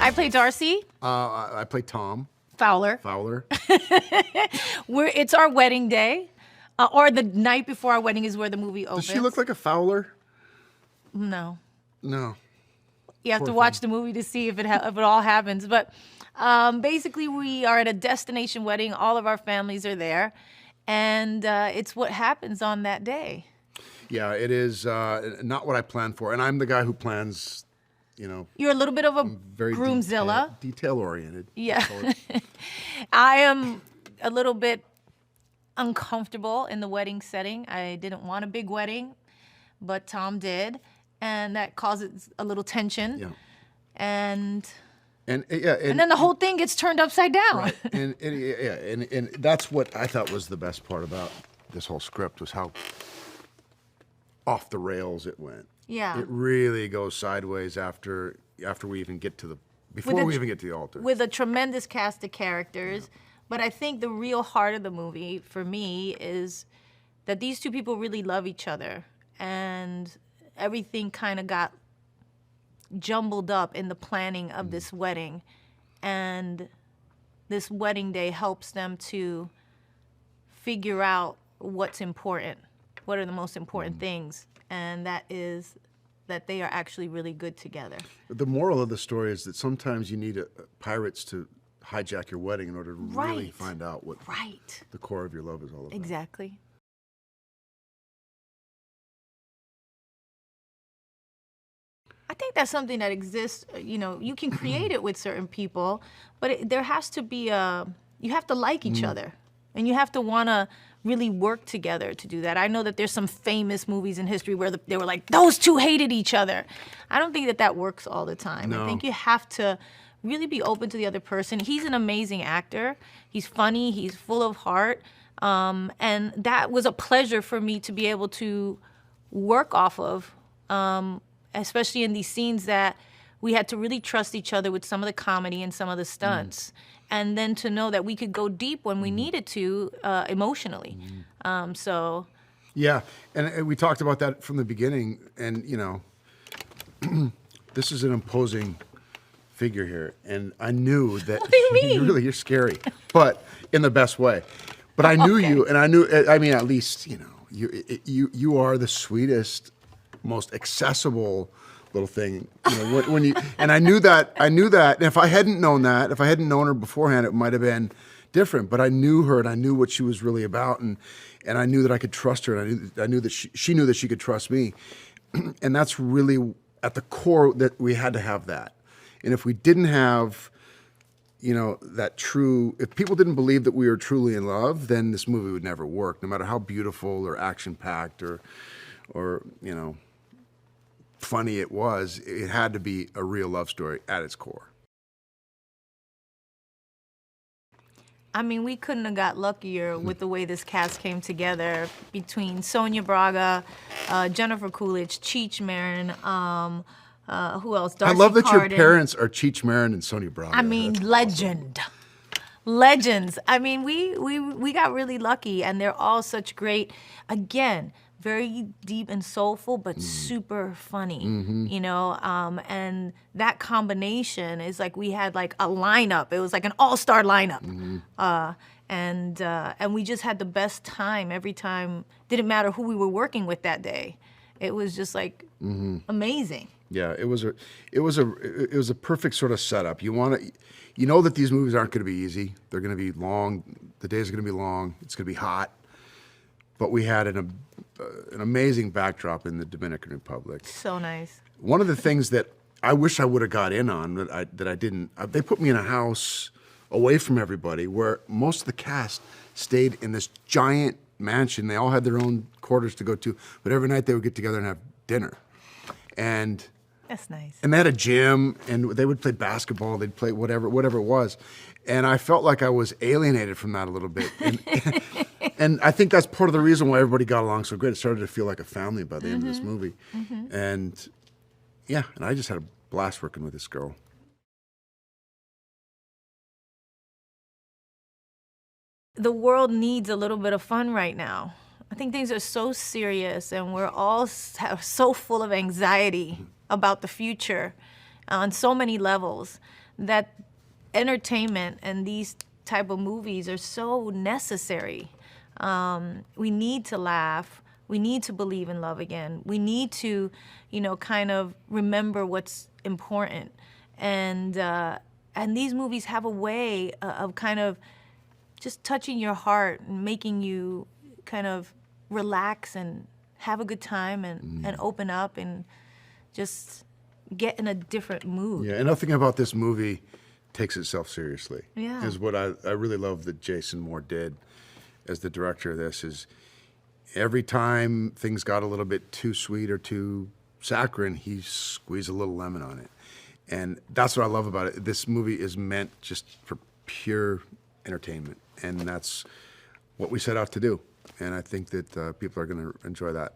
I play Darcy. I play Tom. Fowler. It's our wedding day, or the night before our wedding is where the movie opens. Does she look like a Fowler? No. No. You have to watch the movie to see if it all happens. But basically, we are at a destination wedding. All of our families are there, and it's what happens on that day. Yeah, it is not what I planned for, and I'm the guy who plans. You're a little bit of a very groomzilla. Detail-oriented. Yeah. I am a little bit uncomfortable in the wedding setting. I didn't want a big wedding, but Tom did, and that causes a little tension. Yeah. And then the whole thing gets turned upside down. Right. and that's what I thought was the best part about this whole script, was how off the rails it went. Yeah. It really goes sideways after we even get to the altar. With a tremendous cast of characters. Yeah. But I think the real heart of the movie for me is that these two people really love each other, and everything kind of got jumbled up in the planning of this wedding, and this wedding day helps them to figure out what's important, what are the most important things, and that is that they are actually really good together. The moral of the story is that sometimes you need pirates to hijack your wedding in order to really find out what the core of your love is all about. Exactly. I think that's something that exists. You can create it with certain people, but there has to be you have to like each other, and you have to want to really work together to do that. I know that there's some famous movies in history where they were like, those two hated each other. I don't think that works all the time. No. I think you have to really be open to the other person. He's an amazing actor. He's funny. He's full of heart. And that was a pleasure for me to be able to work off of, especially in these scenes that we had to really trust each other with some of the comedy and some of the stunts. And then to know that we could go deep when we needed to emotionally. Yeah, and we talked about that from the beginning. And, this is an imposing figure here. And I knew that... What do you mean? You're scary, but in the best way. But I knew you, and at least, you are the sweetest, most accessible little thing, when you, and I knew that, and if I hadn't known her beforehand, it might have been different, but I knew her, and I knew what she was really about, and I knew that I could trust her, and I knew that she knew that she could trust me, and that's really at the core, that we had to have that. And if we didn't have, that true, if people didn't believe that we were truly in love, then this movie would never work, no matter how beautiful or action-packed or funny it was. It had to be a real love story at its core. I mean, we couldn't have got luckier with the way this cast came together between Sonia Braga, Jennifer Coolidge, Cheech, Marin, who else? Darcy, I love that Carden. Your parents are Cheech Marin and Sonia Braga. I mean, That's legend. Awesome. Legends. I mean, we got really lucky, and they're all such great, again, very deep and soulful, but super funny, and that combination is like we had like a lineup. It was like an all-star lineup. And we just had the best time every time. Didn't matter who we were working with that day. It was just like amazing. Yeah, it was a perfect sort of setup. You know that these movies aren't going to be easy. They're going to be long. The days are going to be long. It's going to be hot. But we had an amazing backdrop in the Dominican Republic. So nice. One of the things that I wish I would have got in on that I didn't, they put me in a house away from everybody where most of the cast stayed in this giant mansion. They all had their own quarters to go to, but every night they would get together and have dinner. And that's nice. And they had a gym, and they would play basketball. They'd play whatever it was. And I felt like I was alienated from that a little bit. And I think that's part of the reason why everybody got along so great. It started to feel like a family by the end of this movie. And yeah, and I just had a blast working with this girl. The world needs a little bit of fun right now. I think things are so serious, and we're all so full of anxiety about the future on so many levels that entertainment and these type of movies are so necessary. We need to laugh. We need to believe in love again. We need to, kind of remember what's important. And these movies have a way of kind of just touching your heart and making you kind of relax and have a good time and open up and just get in a different mood. Yeah, and nothing about this movie takes itself seriously. Yeah. Is what I really love that Jason Moore did as the director of this, is every time things got a little bit too sweet or too saccharine, he squeezed a little lemon on it. And that's what I love about it. This movie is meant just for pure entertainment, and that's what we set out to do. And I think that people are going to enjoy that.